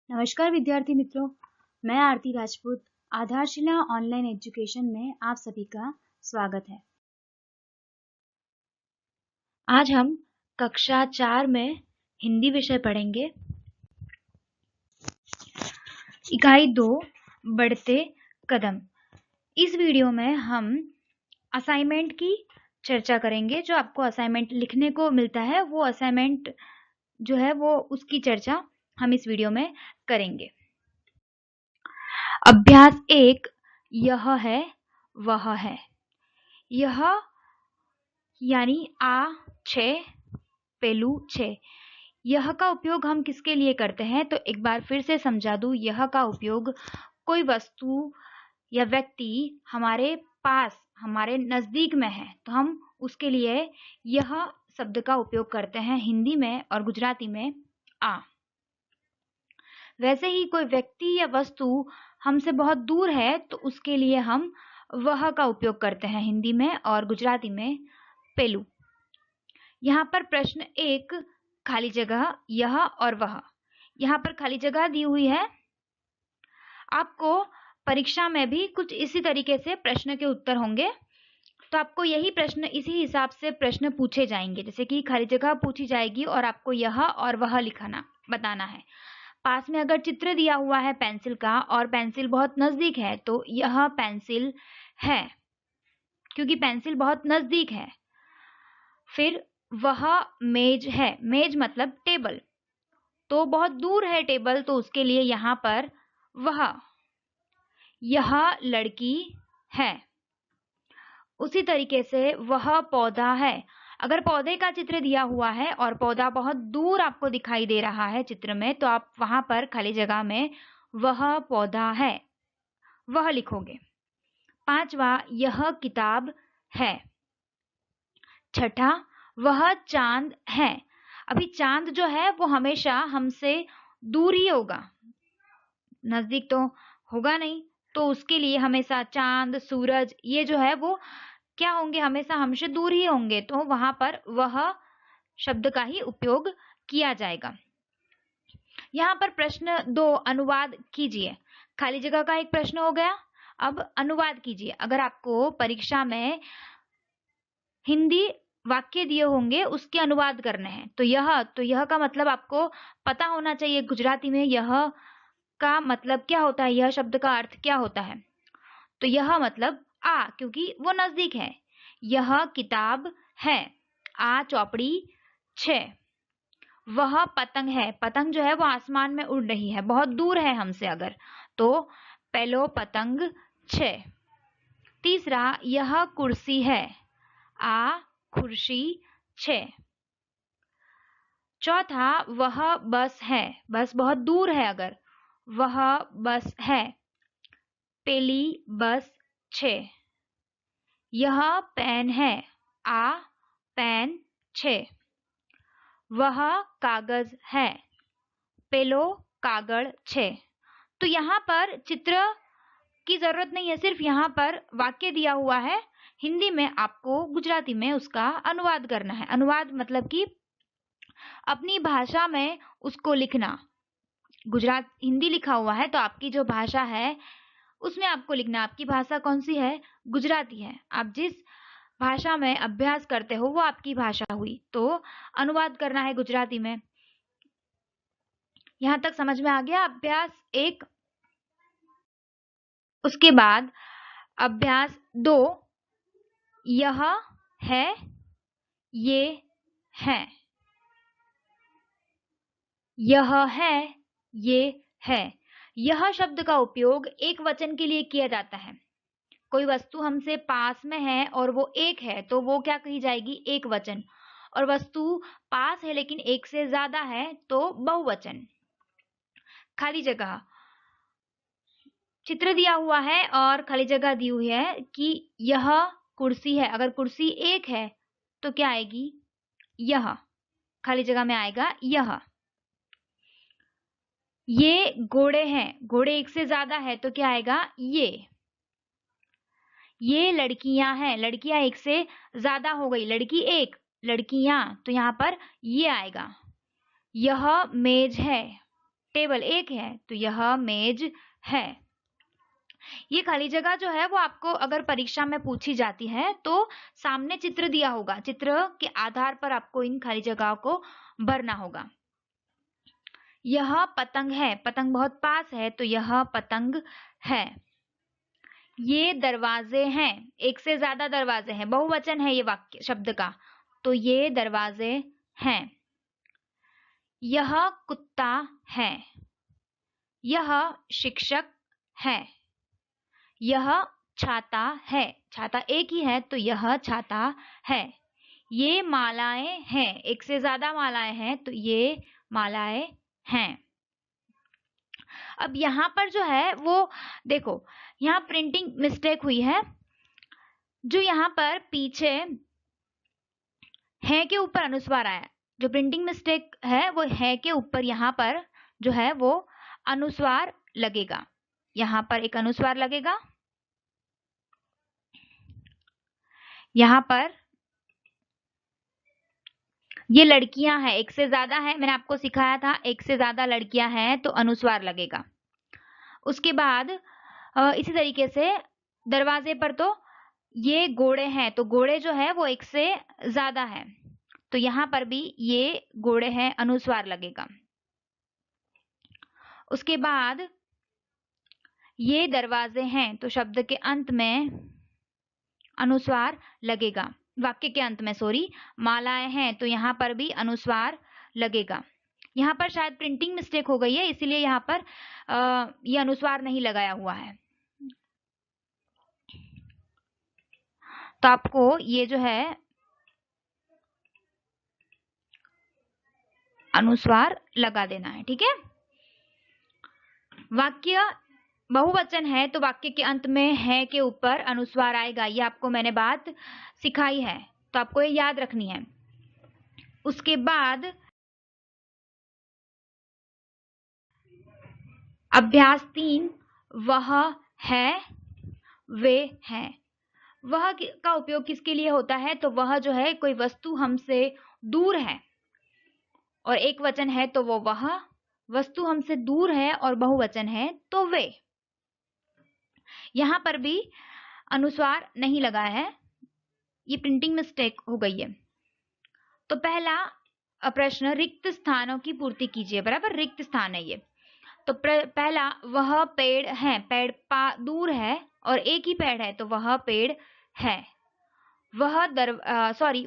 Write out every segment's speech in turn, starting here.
नमस्कार विद्यार्थी मित्रों, मैं आरती राजपूत आधारशिला ऑनलाइन एजुकेशन में आप सभी का स्वागत है। आज हम कक्षा 4 में हिंदी विषय पढ़ेंगे। इकाई 2 बढ़ते कदम। इस वीडियो में हम असाइनमेंट की चर्चा करेंगे। जो आपको असाइनमेंट लिखने को मिलता है वो असाइनमेंट जो है वो उसकी चर्चा हम इस वीडियो में करेंगे। अभ्यास 1 यह है वह है। यह यानी आ छे पेलू छे। यह का उपयोग हम किसके लिए करते हैं तो एक बार फिर से समझा दूं। यह का उपयोग कोई वस्तु या व्यक्ति हमारे पास हमारे नजदीक में है तो हम उसके लिए यह शब्द का उपयोग करते हैं हिंदी में और गुजराती में आ। वैसे ही कोई व्यक्ति या वस्तु हमसे बहुत दूर है तो उसके लिए हम वह का उपयोग करते हैं हिंदी में और गुजराती में पेलू। यहाँ पर प्रश्न 1 खाली जगह यह और वह। यहाँ पर खाली जगह दी हुई है। आपको परीक्षा में भी कुछ इसी तरीके से प्रश्न के उत्तर होंगे तो आपको यही प्रश्न इसी हिसाब से प्रश्न पूछे जाएंगे। जैसे कि खाली जगह पूछी जाएगी और आपको यह और वह लिखना बताना है। पास में अगर चित्र दिया हुआ है पेंसिल का और पेंसिल बहुत नजदीक है तो यह पेंसिल है क्योंकि पेंसिल बहुत नजदीक है। फिर वह मेज है। मेज मतलब टेबल, तो बहुत दूर है टेबल तो उसके लिए यहाँ पर वह। यह लड़की है। उसी तरीके से वह पौधा है। अगर पौधे का चित्र दिया हुआ है और पौधा बहुत दूर आपको दिखाई दे रहा है चित्र में तो आप वहां पर खाली जगह में वह पौधा है वह लिखोगे। 5वां यह किताब है। 6ठा वह चांद है। अभी चांद जो है वो हमेशा हमसे दूर ही होगा, नजदीक तो होगा नहीं, तो उसके लिए हमेशा चांद सूरज ये जो है वो क्या होंगे, हमेशा हमसे दूर ही होंगे तो वहां पर वह शब्द का ही उपयोग किया जाएगा। यहाँ पर प्रश्न 2 अनुवाद कीजिए। खाली जगह का एक प्रश्न हो गया। अब अनुवाद कीजिए। अगर आपको परीक्षा में हिंदी वाक्य दिए होंगे उसके अनुवाद करने हैं तो यह का मतलब आपको पता होना चाहिए। गुजराती में यह का मतलब क्या होता है, यह शब्द का अर्थ क्या होता है। तो यह मतलब आ, क्योंकि वो नजदीक है। यह किताब है। आ चौपड़ी छे। वह पतंग है। पतंग जो है वो आसमान में उड़ रही है, बहुत दूर है हमसे अगर, तो पेलो पतंग छे। तीसरा यह कुर्सी है। आ कुर्सी छे। चौथा वह बस है। बस बहुत दूर है अगर, वह बस है। पेली बस छे। यह पेन है। आ पेन छे। वह कागज है। पेलो कागड़ छे। तो यहाँ पर चित्र की जरूरत नहीं है, सिर्फ यहाँ पर वाक्य दिया हुआ है। हिंदी में आपको गुजराती में उसका अनुवाद करना है। अनुवाद मतलब कि अपनी भाषा में उसको लिखना। गुजरात हिंदी लिखा हुआ है तो आपकी जो भाषा है उसमें आपको लिखना। आपकी भाषा कौन सी है, गुजराती है। आप जिस भाषा में अभ्यास करते हो वो आपकी भाषा हुई, तो अनुवाद करना है गुजराती में। यहां तक समझ में आ गया अभ्यास 1। उसके बाद अभ्यास 2 यह है ये है। यह है ये है। यह शब्द का उपयोग एक वचन के लिए किया जाता है। कोई वस्तु हमसे पास में है और वो एक है तो वो क्या कही जाएगी, एक वचन। और वस्तु पास है लेकिन एक से ज्यादा है तो बहुवचन। खाली जगह, चित्र दिया हुआ है और खाली जगह दी हुई है कि यह कुर्सी है। अगर कुर्सी एक है तो क्या आएगी, यह। खाली जगह में आएगा यह। ये घोड़े हैं। घोड़े एक से ज्यादा है तो क्या आएगा, ये। ये लड़कियां हैं। लड़कियां एक से ज्यादा हो गई, लड़की एक, लड़कियां, तो यहाँ पर ये आएगा। यह मेज है। टेबल एक है तो यह मेज है। ये खाली जगह जो है वो आपको अगर परीक्षा में पूछी जाती है तो सामने चित्र दिया होगा, चित्र के आधार पर आपको इन खाली जगह को भरना होगा। यह पतंग है, पतंग बहुत पास है तो यह पतंग है। ये दरवाजे हैं, एक से ज्यादा दरवाजे हैं, बहुवचन है ये वाक्य शब्द का, तो ये दरवाजे हैं। यह कुत्ता है। यह शिक्षक है। यह छाता है, छाता एक ही है तो यह छाता है। ये मालाएं हैं, एक से ज्यादा मालाएं हैं तो ये मालाएं हैं। अब यहाँ पर जो है वो देखो, यहाँ प्रिंटिंग मिस्टेक हुई है। जो यहाँ पर पीछे है के ऊपर अनुस्वार आया, जो प्रिंटिंग मिस्टेक है वो है के ऊपर यहाँ पर जो है वो अनुस्वार लगेगा। यहाँ पर एक अनुस्वार लगेगा, यहाँ पर ये लड़कियां हैं, एक से ज्यादा है, मैंने आपको सिखाया था एक से ज्यादा लड़कियां हैं तो अनुस्वार लगेगा। उसके बाद इसी तरीके से दरवाजे पर तो ये घोड़े हैं तो घोड़े जो है वो एक से ज्यादा है तो यहाँ पर भी ये घोड़े हैं, अनुस्वार लगेगा। उसके बाद ये दरवाजे हैं तो शब्द के अंत में अनुस्वार लगेगा, वाक्य के अंत में सॉरी। मालाएं हैं तो यहाँ पर भी अनुस्वार लगेगा। यहाँ पर शायद प्रिंटिंग मिस्टेक हो गई है इसीलिए यहाँ पर ये अनुस्वार नहीं लगाया हुआ है, तो आपको ये जो है अनुस्वार लगा देना है, ठीक है। वाक्य बहुवचन है तो वाक्य के अंत में है के ऊपर अनुस्वार आएगा, ये आपको मैंने बात सिखाई है तो आपको ये याद रखनी है। उसके बाद अभ्यास 3, वह है, वे हैं। वह का उपयोग किसके लिए होता है, तो वह जो है कोई वस्तु हमसे दूर है और एक वचन है तो वो वह, वस्तु हमसे दूर है और बहुवचन है तो वे। यहां पर भी अनुस्वार नहीं लगा है, ये प्रिंटिंग मिस्टेक हो गई है। तो पहला प्रश्न, रिक्त स्थानों की पूर्ति कीजिए, बराबर रिक्त स्थान है ये। तो पहला, वह पेड़ है, पेड़ दूर है और एक ही पेड़ है तो वह पेड़ है। वह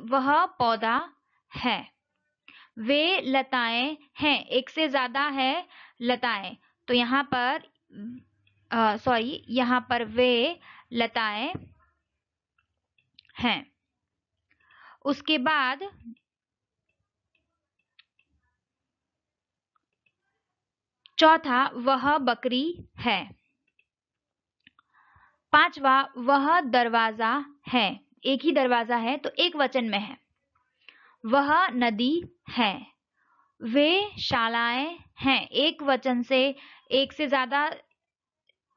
वह पौधा है। वे लताएं हैं, एक से ज्यादा है लताएं तो यहाँ पर यहाँ पर वे लताएं हैं। उसके बाद चौथा, वह बकरी है। पांचवा, वह दरवाजा है, एक ही दरवाजा है तो एक वचन में है। वह नदी है। वे शालाएं हैं, एक वचन से एक से ज्यादा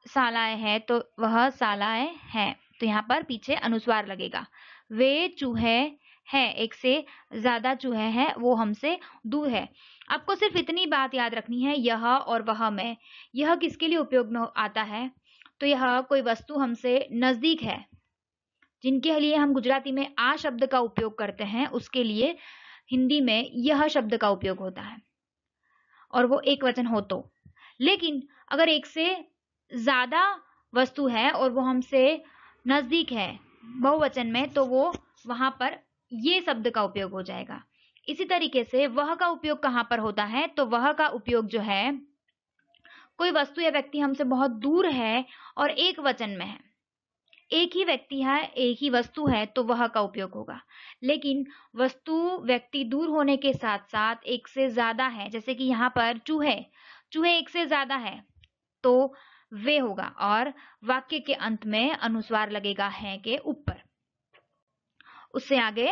शालाएं हैं तो वह शालाएं हैं तो यहाँ पर पीछे अनुस्वार लगेगा। वे चूहे हैं, एक से ज्यादा चूहे हैं, वो हमसे दूर है। आपको सिर्फ इतनी बात याद रखनी है, यह और वह में यह किसके लिए उपयोग में आता है, तो यह कोई वस्तु हमसे नजदीक है, जिनके लिए हम गुजराती में आ शब्द का उपयोग करते हैं उसके लिए हिंदी में यह शब्द का उपयोग होता है और वो एक वचन हो तो। लेकिन अगर एक से ज्यादा वस्तु है और वो हमसे नजदीक है बहुवचन में तो वो वहां पर ये शब्द का उपयोग हो जाएगा। इसी तरीके से वह का उपयोग कहां पर होता है, तो वह का उपयोग जो है कोई वस्तु या व्यक्ति हमसे बहुत दूर है और एक वचन में है, एक ही व्यक्ति है एक ही वस्तु है तो वह का उपयोग होगा। लेकिन वस्तु व्यक्ति दूर होने के साथ साथ एक से ज्यादा है, जैसे कि यहाँ पर चूहे, चूहे एक से ज्यादा है तो वे होगा और वाक्य के अंत में अनुस्वार लगेगा है के ऊपर। उससे आगे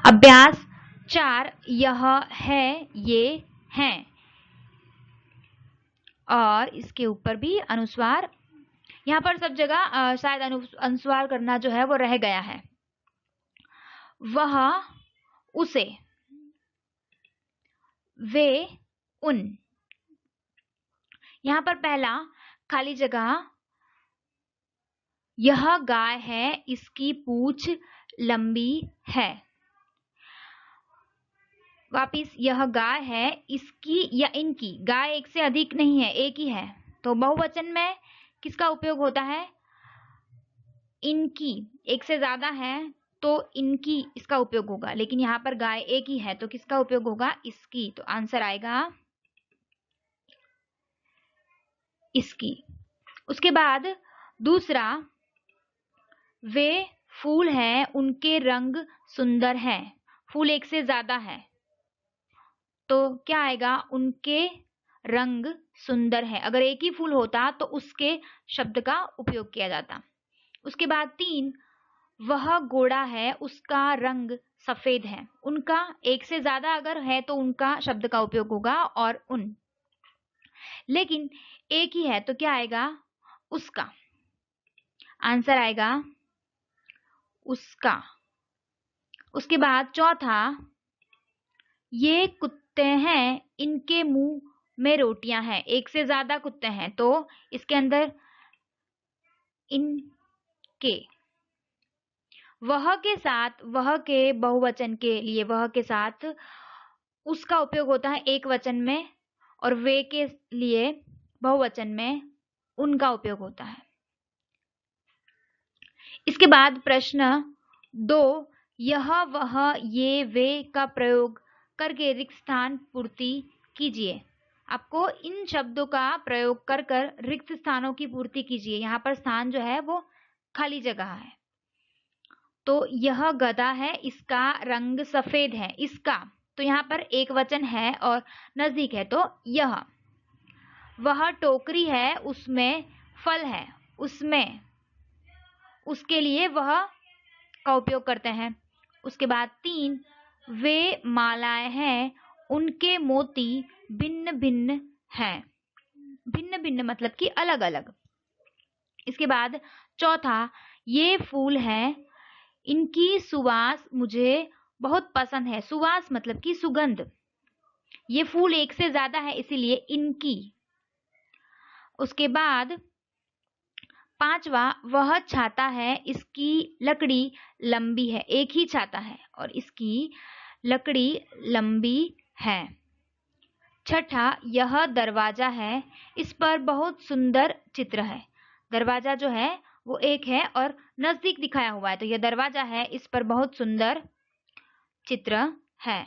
अभ्यास 4, यह है, ये हैं और इसके ऊपर भी अनुस्वार, यहाँ पर सब जगह शायद अनुस्वार करना जो है वो रह गया है। वह, उसे, वे उन। यहाँ पर पहला खाली जगह, यह गाय है, इसकी पूंछ लंबी है। वापिस, यह गाय है, इसकी या इनकी, गाय एक से अधिक नहीं है, एक ही है, तो बहुवचन में किसका उपयोग होता है? इनकी। एक से ज्यादा है तो इनकी इसका उपयोग होगा, लेकिन यहाँ पर गाय एक ही है तो किसका उपयोग होगा? इसकी। तो आंसर आएगा इसकी। उसके बाद दूसरा, वे फूल हैं, उनके रंग सुंदर हैं। फूल एक से ज्यादा है तो क्या आएगा? उनके रंग सुंदर है। अगर एक ही फूल होता तो उसके शब्द का उपयोग किया जाता। उसके बाद 3, वह घोड़ा है, उसका रंग सफेद है। उनका एक से ज्यादा अगर है तो उनका शब्द का उपयोग होगा और उन, लेकिन एक ही है तो क्या आएगा? उसका। आंसर आएगा उसका। उसके बाद चौथा, ये कुत्ते हैं, इनके मुंह में रोटियां हैं। एक से ज्यादा कुत्ते हैं तो इसके अंदर इनके। वह के साथ, वह के बहुवचन के लिए वह के साथ उसका उपयोग होता है एक वचन में, और वे के लिए बहुवचन में उनका उपयोग होता है। इसके बाद प्रश्न 2, यह वह ये वे का प्रयोग करके रिक्त स्थान पूर्ति कीजिए। आपको इन शब्दों का प्रयोग कर कर रिक्त स्थानों की पूर्ति कीजिए। यहाँ पर स्थान जो है वो खाली जगह है। तो यह गधा है, इसका रंग सफेद है। इसका, तो यहाँ पर एक वचन है और नजदीक है तो यह। वह टोकरी है, उसमें फल है। उसमें, उसके लिए वह का उपयोग करते हैं। उसके बाद 3, वे मालाएं हैं, उनके मोती भिन्न भिन्न हैं। भिन्न भिन्न मतलब कि अलग अलग। इसके बाद चौथा, ये फूल है, इनकी सुवास मुझे बहुत पसंद है। सुवास मतलब कि सुगंध। ये फूल एक से ज्यादा है इसीलिए इनकी। उसके बाद 5वां, वह छाता है, इसकी लकड़ी लंबी है। एक ही छाता है और इसकी लकड़ी लंबी है। 6ठा, यह दरवाजा है, इस पर बहुत सुंदर चित्र है। दरवाजा जो है वो एक है और नजदीक दिखाया हुआ है तो यह दरवाजा है, इस पर बहुत सुंदर चित्र है।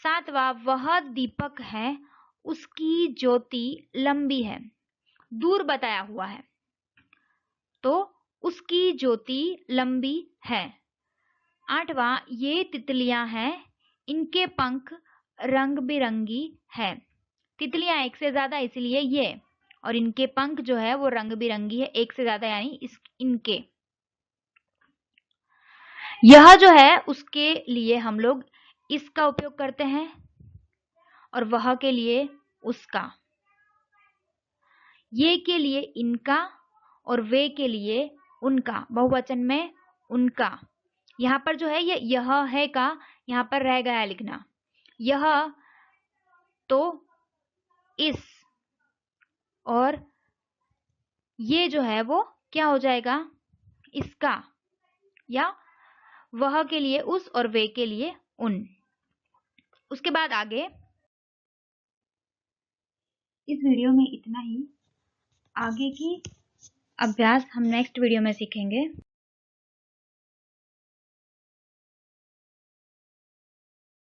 7वां, वह दीपक है, उसकी ज्योति लंबी है। दूर बताया हुआ है तो उसकी ज्योति लंबी है। 8वां, ये तितलियां हैं, इनके पंख रंग बिरंगी है। तितलियां एक से ज्यादा इसलिए ये, और इनके पंख जो है वो रंग बिरंगी है, एक से ज्यादा यानी इनके। यह जो है उसके लिए हम लोग इसका उपयोग करते हैं और वह के लिए उसका। ये के लिए इनका और वे के लिए उनका। बहुवचन में उनका। यहाँ पर जो है ये यह है का यहाँ पर रह गया लिखना। यह तो इस, और ये जो है वो क्या हो जाएगा? इसका, या वह के लिए उस और वे के लिए उन। उसके बाद आगे, इस वीडियो में इतना ही। आगे की अभ्यास हम नेक्स्ट वीडियो में सीखेंगे।